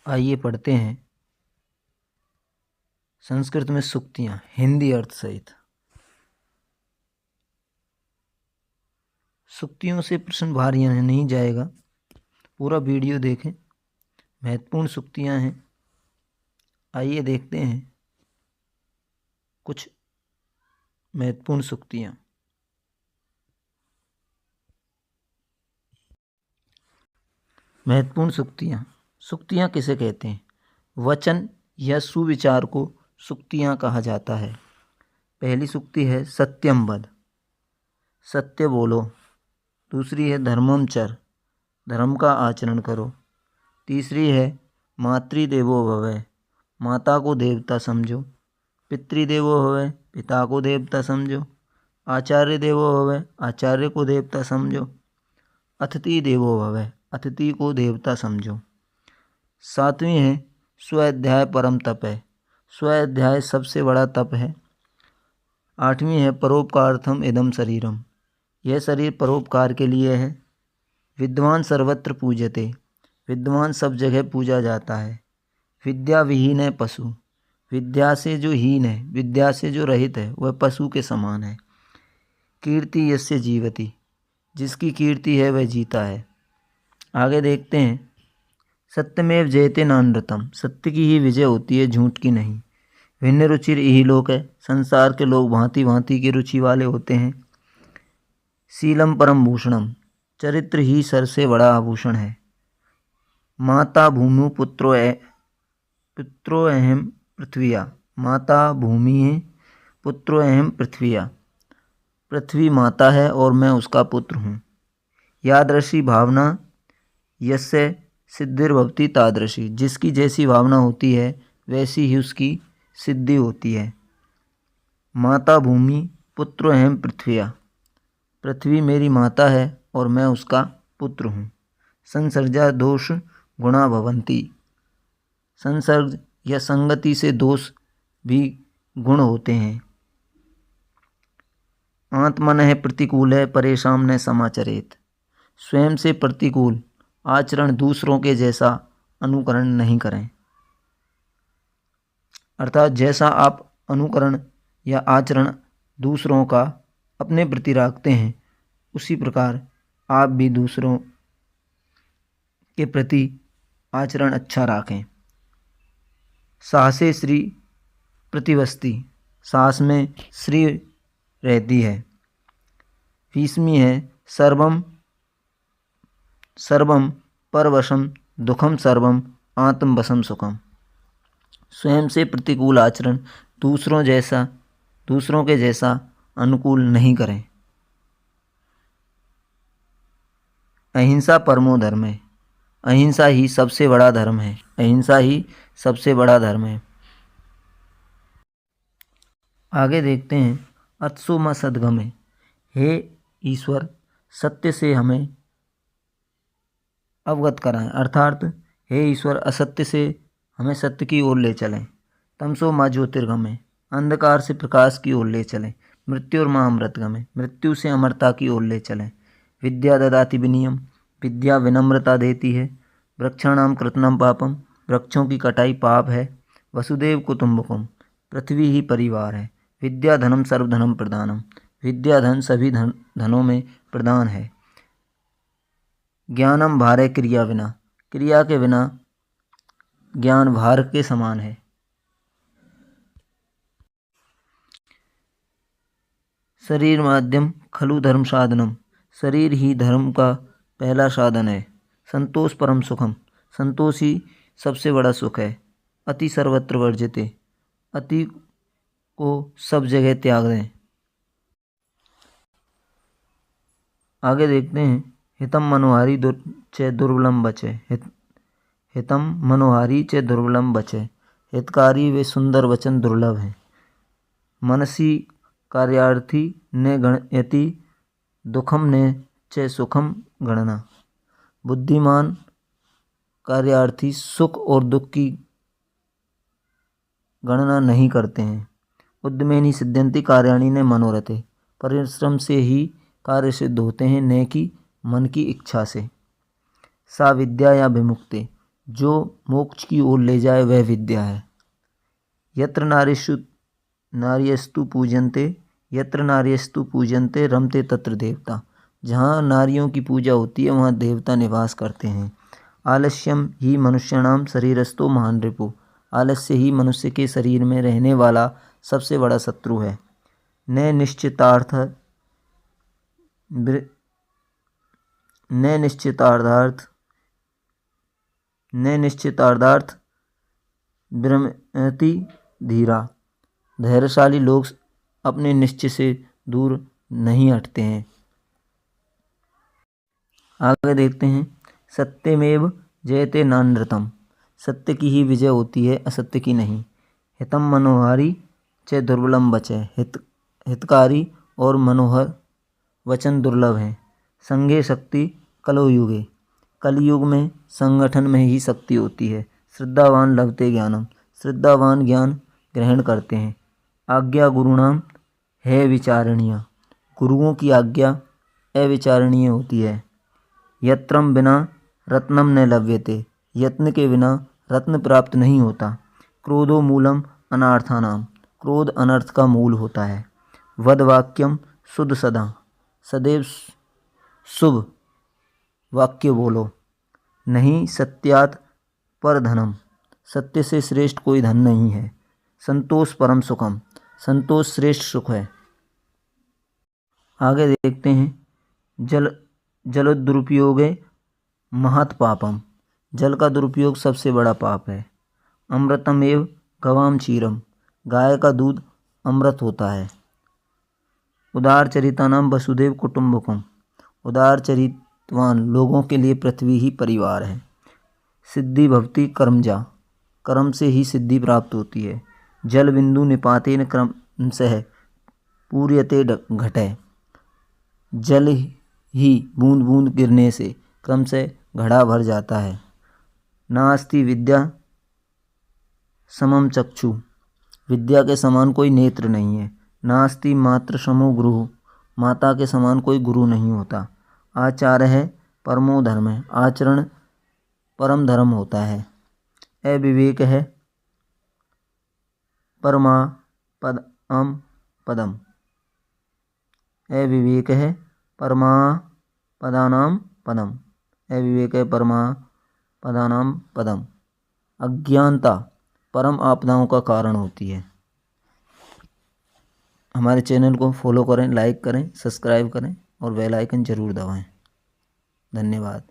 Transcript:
आइए पढ़ते हैं संस्कृत में सूक्तियाँ हिंदी अर्थ सहित। सूक्तियों से प्रश्न भारी नहीं जाएगा, पूरा वीडियो देखें, महत्वपूर्ण सूक्तियाँ हैं। आइए देखते हैं कुछ महत्वपूर्ण सूक्तियाँ। महत्वपूर्ण सूक्तियाँ। सूक्तियाँ किसे कहते हैं? वचन या सुविचार को सूक्तियाँ कहा जाता है। पहली सूक्ति है सत्यम वद, सत्य बोलो। दूसरी है धर्मम चर, धर्म का आचरण करो। तीसरी है मातृदेवो भव, माता को देवता समझो। पितृदेवो भव, पिता को देवता समझो। आचार्य देवो भव, आचार्य को देवता समझो। अतिथि देवो भव, अतिथि को देवता समझो। सातवीं है स्वाध्याय परम तप है, स्वाध्याय सबसे बड़ा तप है। आठवीं है परोपकारार्थम इदम शरीरम, यह शरीर परोपकार के लिए है। विद्वान सर्वत्र पूज्यते, विद्वान सब जगह पूजा जाता है। विद्या विहीन है पशु, विद्या से जो हीन है, विद्या से जो रहित है, वह पशु के समान है। कीर्ति यस्य जीवति, जिसकी कीर्ति है वह जीता है। आगे देखते हैं सत्यमेव जयते नानृतम, सत्य की ही विजय होती है, झूठ की नहीं। भिन्न रुचिर यही लोक है, संसार के लोग भांति भांति की रुचि वाले होते हैं। शीलम परम भूषणम, चरित्र ही सर से बड़ा आभूषण है। माता भूमि पुत्रो अहम पृथ्विया, माता भूमि है, पुत्रो अहम पृथ्विया, पृथ्वी माता है और मैं उसका पुत्र हूँ। यादृशी भावना यस्य सिद्धिर्भवति तादृशी, जिसकी जैसी भावना होती है वैसी ही उसकी सिद्धि होती है। माता भूमि पुत्रो अहम पृथ्विया, पृथ्वी मेरी माता है और मैं उसका पुत्र हूँ। संसर्जा दोष गुणा भवन्ति, संसर्ग या संगति से दोष भी गुण होते हैं। आत्मन है प्रतिकूल है परेशान न समाचरेत, स्वयं से प्रतिकूल आचरण दूसरों के जैसा अनुकरण नहीं करें। अर्थात जैसा आप अनुकरण या आचरण दूसरों का अपने प्रति रखते हैं, उसी प्रकार आप भी दूसरों के प्रति आचरण अच्छा रखें। साहसे श्री प्रतिवस्ती, साहस में श्री रहती है। 20वीं है सर्वम सर्वम परवशम दुखम सर्वम आत्मवशम सुखम, स्वयं से प्रतिकूल आचरण दूसरों के जैसा अनुकूल नहीं करें। अहिंसा परमो धर्म है, अहिंसा ही सबसे बड़ा धर्म है, अहिंसा ही सबसे बड़ा धर्म है। आगे देखते हैं अत्सुमा सद्गमे, हे ईश्वर सत्य से हमें अवगत कराएं, अर्थात हे ईश्वर असत्य से हमें सत्य की ओर ले चलें। तमसो माँ ज्योतिर्गमे, अंधकार से प्रकाश की ओर ले चलें। मृत्यु और माँ अमृतगमे, मृत्यु से अमरता की ओर ले चलें। विद्या ददाति विनियम, विद्या विनम्रता देती है। वृक्षाणाम कृतनम पापम, वृक्षों की कटाई पाप है। वसुदेव कुटुम्बकम, पृथ्वी ही परिवार है। विद्या धनम सर्वधनम प्रदानम, विद्या धन सभी धनों में प्रदान है। ज्ञानम भारे क्रिया विना, क्रिया के बिना ज्ञान भार के समान है। शरीर माध्यम खलु धर्म साधनम, शरीर ही धर्म का पहला साधन है। संतोष परम सुखम, संतोष ही सबसे बड़ा सुख है। अति सर्वत्र वर्जते, अति को सब जगह त्याग दें। आगे देखते हैं हितम मनोहारी च दुर्बलम बचे, हितम मनोहारी च दुर्बलम बचे, हितकारी वे सुंदर वचन दुर्लभ हैं। मनसी कार्यार्थी ने गणयति, दुखम ने च सुखम गणना, बुद्धिमान कार्यार्थी सुख और दुख की गणना नहीं करते हैं। उद्यमेनि सिद्ध्यन्ति कार्याणि ने मनोरथे, परिश्रम से ही कार्य सिद्ध होते हैं, न कि मन की इच्छा से। सा विद्या या विमुक्ति, जो मोक्ष की ओर ले जाए वह विद्या है। यत्र नार्यस्तु पूजन्ते रमते तत्र देवता। जहाँ नारियों की पूजा होती है वहाँ देवता निवास करते हैं। आलस्यम ही मनुष्याणाम शरीरस्थो महान रिपु। आलस्य ही मनुष्य के शरीर में रहने वाला सबसे बड़ा शत्रु है। न निश्चितार्थार्थ विरमति धीरा। धैर्यशाली लोग अपने निश्चय से दूर नहीं हटते हैं। आगे देखते हैं, सत्यमेव जयते नानृतम। सत्य की ही विजय होती है, असत्य की नहीं। हितम मनोहारी च दुर्बलम वचः। हितकारी और मनोहर वचन दुर्लभ हैं। संगे शक्ति कलो युगे। कलयुग में संगठन में ही शक्ति होती है। श्रद्धावान लभते ज्ञानम। श्रद्धावान ज्ञान ग्रहण करते हैं। आज्ञा गुरुणाम है विचारणीय। गुरुओं की आज्ञा अविचारणीय होती है। यत्रम बिना रत्नम न लभ्यते। यत्न के बिना रत्न प्राप्त नहीं होता। क्रोधो मूलम अनार्थानाम। क्रोध अनर्थ का मूल होता है। वद वाक्यम शुद्ध सदा। सदैव शुभ वाक्य बोलो। नहीं सत्यात पर धनम। सत्य से श्रेष्ठ कोई धन नहीं है। संतोष परम सुखम। संतोष श्रेष्ठ सुख है। आगे देखते हैं, जल दुरुपयोगे महत पापम। जल का दुरुपयोग सबसे बड़ा पाप है। अमृतमेव गवाम क्षीरम। गाय का दूध अमृत होता है। उदार चरितानाम वसुदेव कुटुंबकम। उदार चरितवान लोगों के लिए पृथ्वी ही परिवार है। सिद्धि भवति कर्मजा। कर्म से ही सिद्धि प्राप्त होती है। जल बिंदु निपातेन क्रमशः पूर्यते घटे। जल ही बूंद बूंद गिरने से क्रम से घड़ा भर जाता है। नास्ति विद्या समम चक्षु। विद्या के समान कोई नेत्र नहीं है। नास्ति मात्र समो गुरु। माता के समान कोई गुरु नहीं होता। आचार है परमो धर्म है। आचरण परम धर्म होता है। अविवेक है परमा पदम। अविवेक है परमा पदानाम पदम। अविवेक है परमा पदानाम पदम। अज्ञानता परम आपदाओं का कारण होती है। हमारे चैनल को फॉलो करें, लाइक करें, सब्सक्राइब करें और बेल आइकन जरूर दबाएं। धन्यवाद।